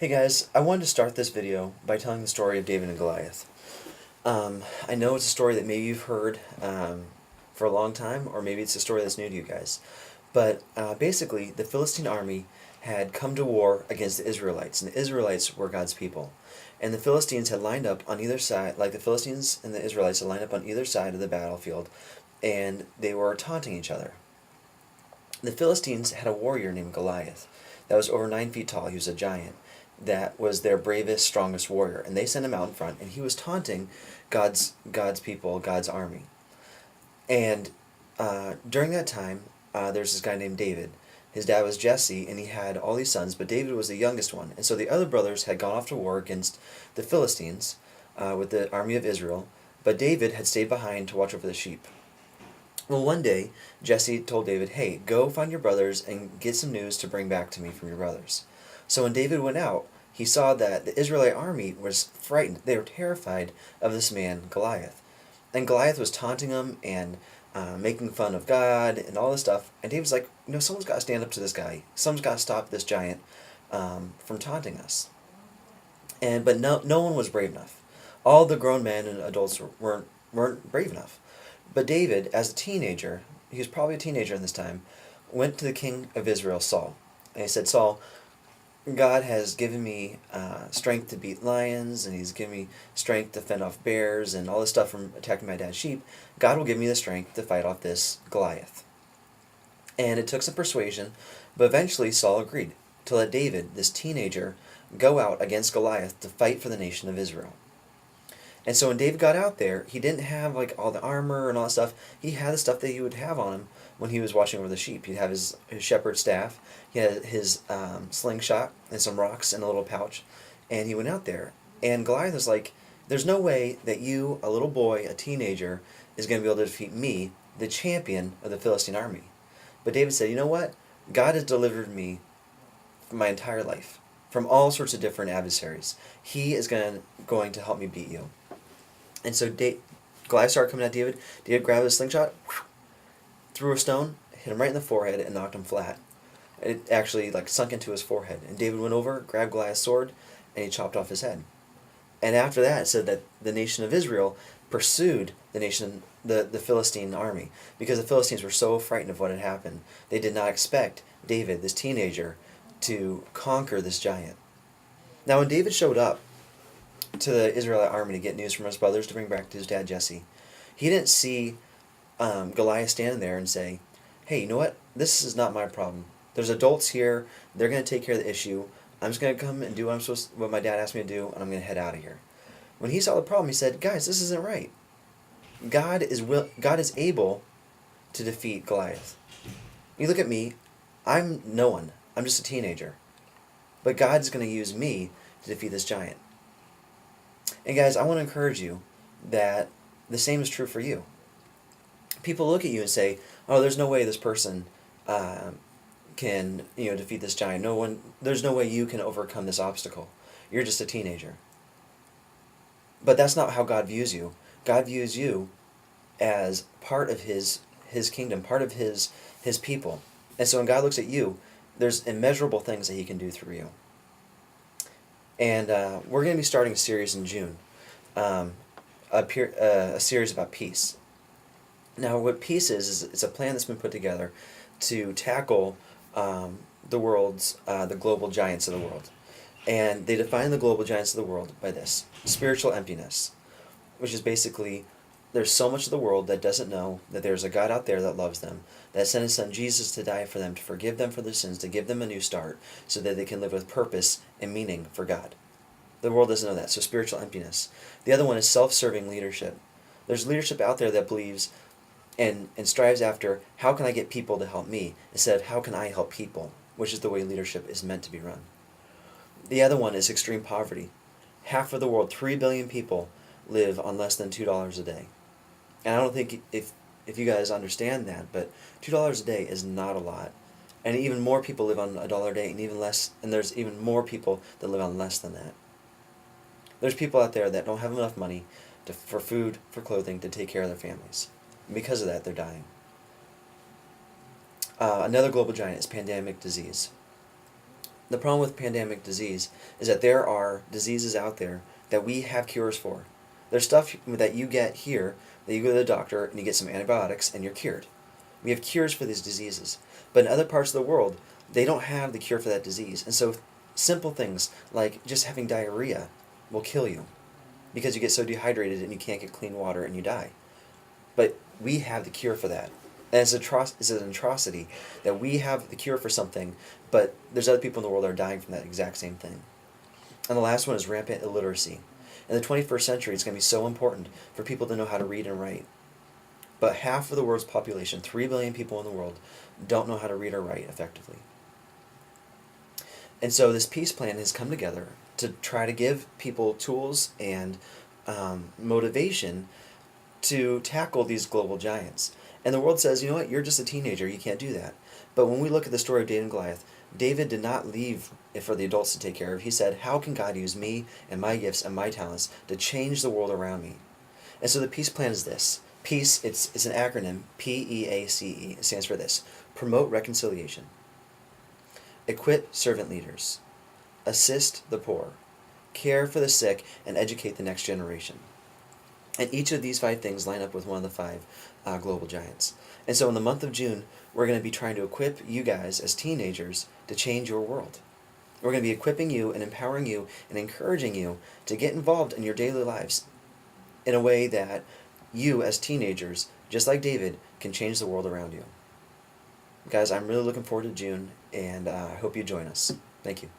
Hey guys, I wanted to start this video by telling the story of David and Goliath. I know it's a story that maybe you've heard for a long time, or maybe it's a story that's new to you guys. But basically, the Philistine army had come to war against the Israelites, and the Israelites were God's people. And the Philistines had lined up on either side, like the Philistines and the Israelites had lined up on either side of the battlefield, and they were taunting each other. The Philistines had a warrior named Goliath that was over 9 feet tall. He was a giant. That was their bravest, strongest warrior, and they sent him out in front, and he was taunting God's people, God's army. And during that time, there's this guy named David. His dad was Jesse, and he had all these sons, but David was the youngest one. And so the other brothers had gone off to war against the Philistines with the army of Israel, but David had stayed behind to watch over the sheep. Well, one day, Jesse told David, "Hey, go find your brothers and get some news to bring back to me from your brothers." So when David went out, he saw that the Israelite army was frightened. They were terrified of this man, Goliath. And Goliath was taunting them and making fun of God and all this stuff. And David's like, someone's got to stand up to this guy. Someone's got to stop this giant from taunting us. But no one was brave enough. All the grown men and adults weren't brave enough. But David, as a teenager, he was probably a teenager in this time, went to the king of Israel, Saul. And he said, "Saul, God has given me strength to beat lions, and He's given me strength to fend off bears and all this stuff from attacking my dad's sheep. God will give me the strength to fight off this Goliath." And it took some persuasion, but eventually Saul agreed to let David, this teenager, go out against Goliath to fight for the nation of Israel. And so when David got out there, he didn't have like all the armor and all that stuff. He had the stuff that he would have on him when he was watching over the sheep. He'd have his shepherd's staff. He had his slingshot and some rocks in a little pouch. And he went out there. And Goliath was like, "There's no way that you, a little boy, a teenager, is going to be able to defeat me, the champion of the Philistine army." But David said, "You know what? God has delivered me my entire life from all sorts of different adversaries. He is going to help me beat you." And so Goliath started coming at David. David grabbed his slingshot, threw a stone, hit him right in the forehead, and knocked him flat. It actually sunk into his forehead. And David went over, grabbed Goliath's sword, and he chopped off his head. And after that, it said that the nation of Israel pursued the Philistine army, because the Philistines were so frightened of what had happened. They did not expect David, this teenager, to conquer this giant. Now, when David showed up to the Israelite army to get news from his brothers to bring back to his dad Jesse, he didn't see Goliath standing there and say, "Hey, you know what? This is not my problem. There's adults here. They're going to take care of the issue. I'm just going to come and do what my dad asked me to do, and I'm going to head out of here." When he saw the problem, he said, "Guys, this isn't right. God is able to defeat Goliath. You look at me. I'm no one. I'm just a teenager. But God's going to use me to defeat this giant." And guys, I want to encourage you that the same is true for you. People look at you and say, "Oh, there's no way this person can defeat this giant. There's no way you can overcome this obstacle. You're just a teenager." But that's not how God views you. God views you as part of His kingdom, part of His people. And so when God looks at you, there's immeasurable things that He can do through you. And we're going to be starting a series in June, a series about peace. Now, what peace is it's a plan that's been put together to tackle the global giants of the world. And they define the global giants of the world by this: spiritual emptiness, which is basically there's so much of the world that doesn't know that there's a God out there that loves them, that sent His Son Jesus to die for them, to forgive them for their sins, to give them a new start, so that they can live with purpose and meaning for God. The world doesn't know that, so spiritual emptiness. The other one is self-serving leadership. There's leadership out there that believes and strives after, how can I get people to help me, instead of how can I help people, which is the way leadership is meant to be run. The other one is extreme poverty. Half of the world, 3 billion people, live on less than $2 a day. And I don't think if you guys understand that, but $2 a day is not a lot. And even more people live on $1 a day, and even less, and there's even more people that live on less than that. There's people out there that don't have enough money for food, for clothing, to take care of their families. And because of that, they're dying. Another global giant is pandemic disease. The problem with pandemic disease is that there are diseases out there that we have cures for. There's stuff that you get here, that you go to the doctor and you get some antibiotics and you're cured. We have cures for these diseases. But in other parts of the world, they don't have the cure for that disease. And so simple things like just having diarrhea will kill you because you get so dehydrated and you can't get clean water and you die. But we have the cure for that. And it's an atrocity that we have the cure for something, but there's other people in the world that are dying from that exact same thing. And the last one is rampant illiteracy. In the 21st century, it's going to be so important for people to know how to read and write. But half of the world's population, 3 billion people in the world, don't know how to read or write effectively. And so this peace plan has come together to try to give people tools and motivation to tackle these global giants. And the world says, you know what, you're just a teenager, you can't do that. But when we look at the story of David and Goliath, David did not leave it for the adults to take care of. He said, how can God use me and my gifts and my talents to change the world around me? And so the peace plan is this. Peace, it's an acronym, PEACE. It stands for this: promote reconciliation, equip servant leaders, assist the poor, care for the sick, and educate the next generation. And each of these 5 things line up with one of the 5 global giants. And so in the month of June, we're going to be trying to equip you guys as teenagers to change your world. We're going to be equipping you and empowering you and encouraging you to get involved in your daily lives in a way that you as teenagers, just like David, can change the world around you. Guys, I'm really looking forward to June, and I hope you join us. Thank you.